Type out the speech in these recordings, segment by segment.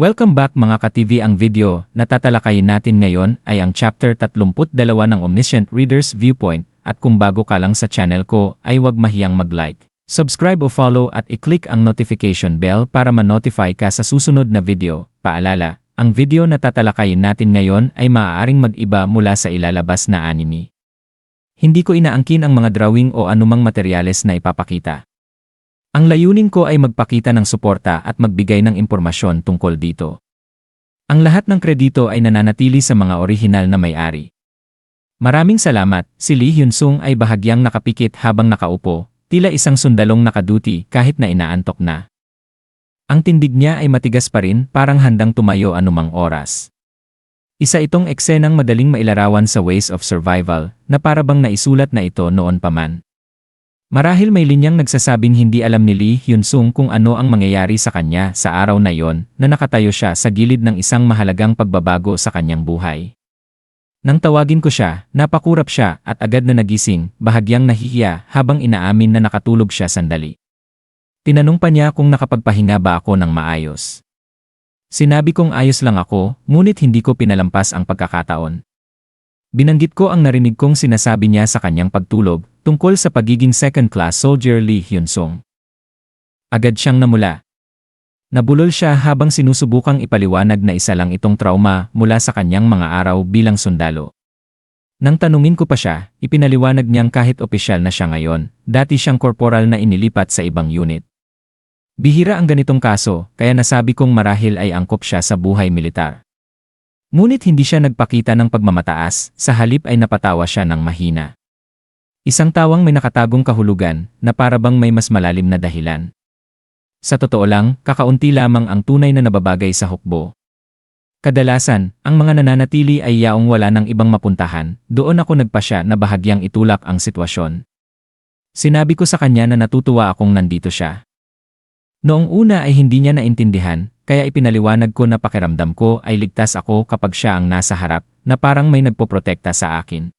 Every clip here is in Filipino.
Welcome back mga ka-TV. Ang video na tatalakayin natin ngayon ay ang chapter 32 ng Omniscient Reader's Viewpoint, at kung bago ka lang sa channel ko ay huwag mahiyang mag-like, subscribe o follow at i-click ang notification bell para ma-notify ka sa susunod na video. Paalala, ang video na tatalakayin natin ngayon ay maaaring mag-iba mula sa ilalabas na anime. Hindi ko inaangkin ang mga drawing o anumang materyales na ipapakita. Ang layunin ko ay magpakita ng suporta at magbigay ng impormasyon tungkol dito. Ang lahat ng kredito ay nananatili sa mga orihinal na may-ari. Maraming salamat. Si Lee Hyun-sung ay bahagyang nakapikit habang nakaupo, tila isang sundalong nakaduty kahit na inaantok na. Ang tindig niya ay matigas pa rin, parang handang tumayo anumang oras. Isa itong eksenang madaling mailarawan sa Ways of Survival na parabang naisulat na ito noon pa man. Marahil may linyang nagsasabing hindi alam ni Lee Hyun-sung kung ano ang mangyayari sa kanya sa araw na yon na nakatayo siya sa gilid ng isang mahalagang pagbabago sa kanyang buhay. Nang tawagin ko siya, napakurap siya at agad na nagising, bahagyang nahihiya habang inaamin na nakatulog siya sandali. Tinanong pa niya kung nakapagpahinga ba ako ng maayos. Sinabi kong ayos lang ako, ngunit hindi ko pinalampas ang pagkakataon. Binanggit ko ang narinig kong sinasabi niya sa kanyang pagtulog tungkol sa pagiging second-class soldier Lee Hyun-sung. Agad siyang namula. Nabulol siya habang sinusubukang ipaliwanag na isa lang itong trauma mula sa kanyang mga araw bilang sundalo. Nang tanungin ko pa siya, ipinaliwanag niyang kahit opisyal na siya ngayon, dati siyang korporal na inilipat sa ibang unit. Bihira ang ganitong kaso, kaya nasabi kong marahil ay angkop siya sa buhay militar. Ngunit hindi siya nagpakita ng pagmamataas, sa halip ay napatawa siya ng mahina. Isang tawang may nakatagong kahulugan na parabang may mas malalim na dahilan. Sa totoo lang, kakaunti lamang ang tunay na nababagay sa hukbo. Kadalasan, ang mga nananatili ay yaong wala ng ibang mapuntahan, doon ako nagpasya na bahagyang itulak ang sitwasyon. Sinabi ko sa kanya na natutuwa akong nandito siya. Noong una ay hindi niya naintindihan, kaya ipinaliwanag ko na pakiramdam ko ay ligtas ako kapag siya ang nasa harap, na parang may nagpoprotekta sa akin.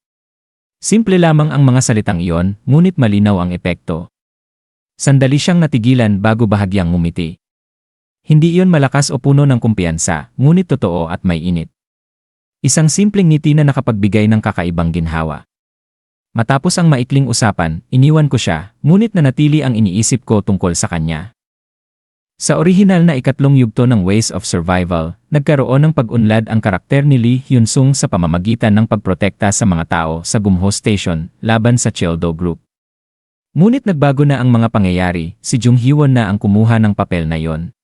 Simple lamang ang mga salitang iyon, ngunit malinaw ang epekto. Sandali siyang natigilan bago bahagyang ngumiti. Hindi iyon malakas o puno ng kumpiyansa, ngunit totoo at may init. Isang simpleng ngiti na nakapagbigay ng kakaibang ginhawa. Matapos ang maikling usapan, iniwan ko siya, ngunit nanatili ang iniisip ko tungkol sa kanya. Sa orihinal na ikatlong yugto ng Ways of Survival, nagkaroon ng pag-unlad ang karakter ni Lee Hyun-sung sa pamamagitan ng pagprotekta sa mga tao sa Gumho Station laban sa Cheoldo Group. Ngunit nagbago na ang mga pangyayari, si Jung Hee-won na ang kumuha ng papel na yon.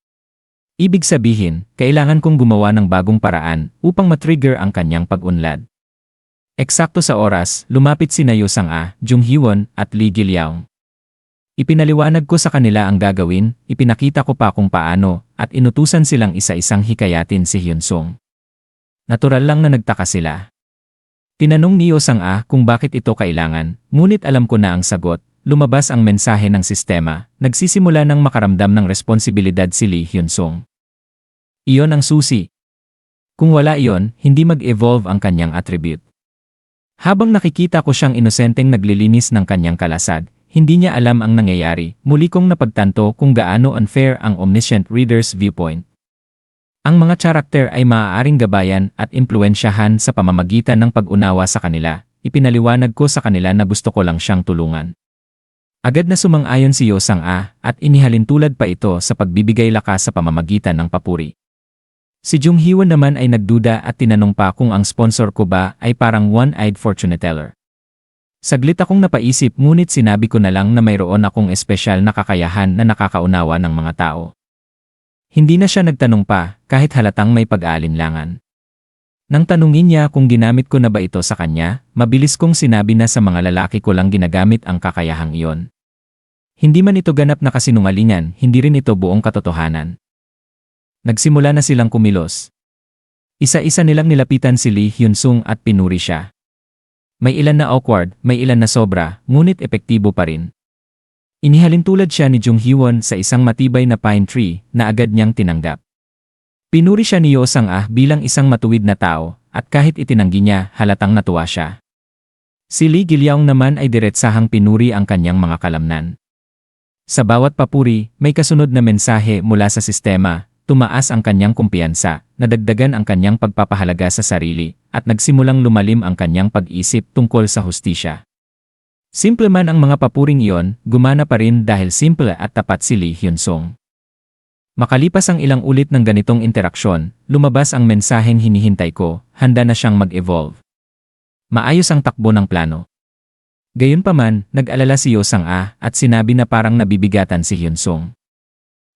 Ibig sabihin, kailangan kong gumawa ng bagong paraan upang matrigger ang kanyang pag-unlad. Eksakto sa oras, lumapit sina Yoo Sang-ah, Jung Hee-won at Lee Gil-yaung. Ipinaliwanag ko sa kanila ang gagawin, ipinakita ko pa kung paano, at inutusan silang isa-isang hikayatin si Hyun-sung. Natural lang na nagtaka sila. Tinanong ni Yoo Sang-ah kung bakit ito kailangan, ngunit alam ko na ang sagot. Lumabas ang mensahe ng sistema, nagsisimula ng makaramdam ng responsibilidad si Lee Hyun-sung. Iyon ang susi. Kung wala iyon, hindi mag-evolve ang kanyang attribute. Habang nakikita ko siyang inosenteng naglilinis ng kanyang kalasad, hindi niya alam ang nangyayari, muli kong napagtanto kung gaano unfair ang Omniscient Reader's Viewpoint. Ang mga karakter ay maaaring gabayan at impluwensyahan sa pamamagitan ng pag-unawa sa kanila. Ipinaliwanag ko sa kanila na gusto ko lang siyang tulungan. Agad na sumang-ayon si Yoo Sang-ah at inihalintulad pa ito sa pagbibigay lakas sa pamamagitan ng papuri. Si Jung Hee-won naman ay nagduda at tinanong pa kung ang sponsor ko ba ay parang one-eyed fortune teller. Saglit akong napaisip, ngunit sinabi ko na lang na mayroon akong espesyal na kakayahan na nakakaunawa ng mga tao. Hindi na siya nagtanong pa, kahit halatang may pag-aalinlangan. Nang tanungin niya kung ginamit ko na ba ito sa kanya, mabilis kong sinabi na sa mga lalaki ko lang ginagamit ang kakayahang iyon. Hindi man ito ganap na kasinungalingan, hindi rin ito buong katotohanan. Nagsimula na silang kumilos. Isa-isa nilang nilapitan si Lee Hyun-sung at pinuri siya. May ilan na awkward, may ilan na sobra, ngunit epektibo pa rin. Inihalintulad siya ni Jung Hee-won sa isang matibay na pine tree na agad niyang tinanggap. Pinuri siya ni Yoo Sang-ah bilang isang matuwid na tao, at kahit itinanggi niya, halatang natuwa siya. Si Lee Gil-yaung naman ay diretsahang pinuri ang kanyang mga kalamnan. Sa bawat papuri, may kasunod na mensahe mula sa sistema, tumaas ang kanyang kumpiyansa, nadagdagan ang kanyang pagpapahalaga sa sarili, at nagsimulang lumalim ang kanyang pag-isip tungkol sa hustisya. Simple man ang mga papuring iyon, gumana pa rin dahil simple at tapat si Lee Hyun-sung. Makalipas ang ilang ulit ng ganitong interaksyon, lumabas ang mensaheng hinihintay ko, handa na siyang mag-evolve. Maayos ang takbo ng plano. Gayunpaman, nag-alala si Yo Sang-ah at sinabi na parang nabibigatan si Hyun-sung.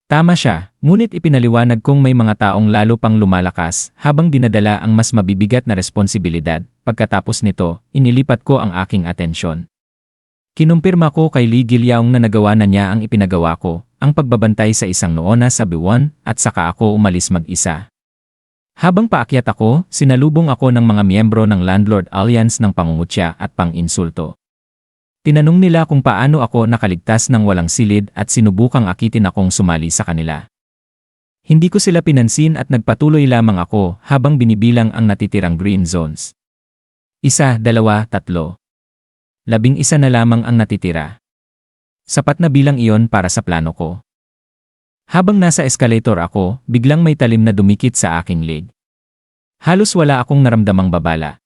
Tama siya, ngunit ipinaliwanag kong may mga taong lalo pang lumalakas habang dinadala ang mas mabibigat na responsibilidad. Pagkatapos nito, inilipat ko ang aking atensyon. Kinumpirma ko kay Lee Gilyaong na nagawa na niya ang ipinagawa ko, ang pagbabantay sa isang noona sa Biwon, at saka ako umalis mag-isa. Habang paakyat ako, sinalubong ako ng mga miyembro ng Landlord Alliance ng pangungutya at pang-insulto. Tinanong nila kung paano ako nakaligtas ng walang silid at sinubukang akitin akong sumali sa kanila. Hindi ko sila pinansin at nagpatuloy lamang ako habang binibilang ang natitirang green zones. 1, 2, 3. 11 na lamang ang natitira. Sapat na bilang iyon para sa plano ko. Habang nasa escalator ako, biglang may talim na dumikit sa aking leg. Halos wala akong naramdamang babala.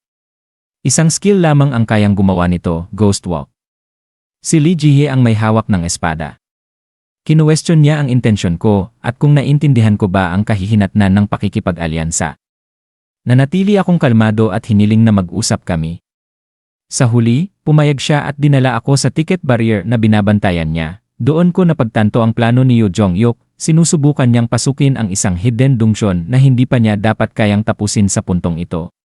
Isang skill lamang ang kayang gumawa nito, ghost walk. Si Lee Ji-hye ang may hawak ng espada. Kinuwestiyon niya ang intensyon ko at kung naintindihan ko ba ang kahihinatnan ng pakikipag-alyansa. Nanatili akong kalmado at hiniling na mag-usap kami. Sa huli, pumayag siya at dinala ako sa ticket barrier na binabantayan niya. Doon ko napagtanto ang plano ni Yoo Jong-hyuk, sinusubukan niyang pasukin ang isang hidden dungeon na hindi pa niya dapat kayang tapusin sa puntong ito.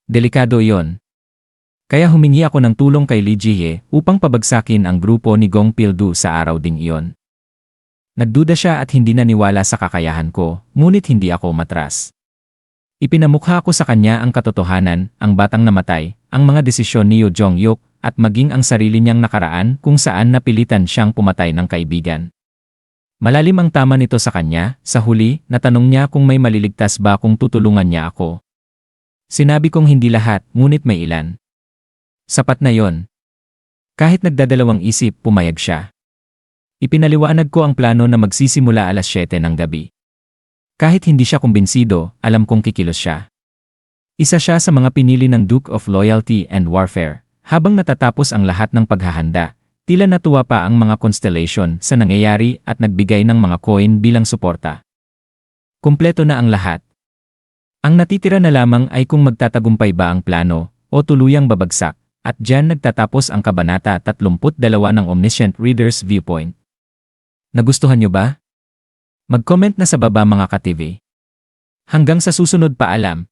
Delikado yon. Kaya humingi ako ng tulong kay Lee Ji-hye upang pabagsakin ang grupo ni Gong Pil-du sa araw ding iyon. Nagduda siya at hindi naniwala sa kakayahan ko, ngunit hindi ako matras. Ipinamukha ko sa kanya ang katotohanan, ang batang namatay, ang mga desisyon ni Yoo Jong-hyuk, at maging ang sarili niyang nakaraan kung saan napilitan siyang pumatay ng kaibigan. Malalim ang tama nito sa kanya, sa huli, natanong niya kung may maliligtas ba kung tutulungan niya ako. Sinabi kong hindi lahat, ngunit may ilan. Sapat na yon. Kahit nagdadalawang isip, pumayag siya. Ipinaliwanag ko ang plano na magsisimula alas 7 ng gabi. Kahit hindi siya kumbinsido, alam kong kikilos siya. Isa siya sa mga pinili ng Duke of Loyalty and Warfare. Habang natatapos ang lahat ng paghahanda, tila natuwa pa ang mga constellation sa nangyayari at nagbigay ng mga coin bilang suporta. Kumpleto na ang lahat. Ang natitira na lamang ay kung magtatagumpay ba ang plano o tuluyang babagsak. At diyan nagtatapos ang Kabanata 32 ng Omniscient Reader's Viewpoint. Nagustuhan niyo ba? Mag-comment na sa baba mga ka-TV. Hanggang sa susunod, paalam.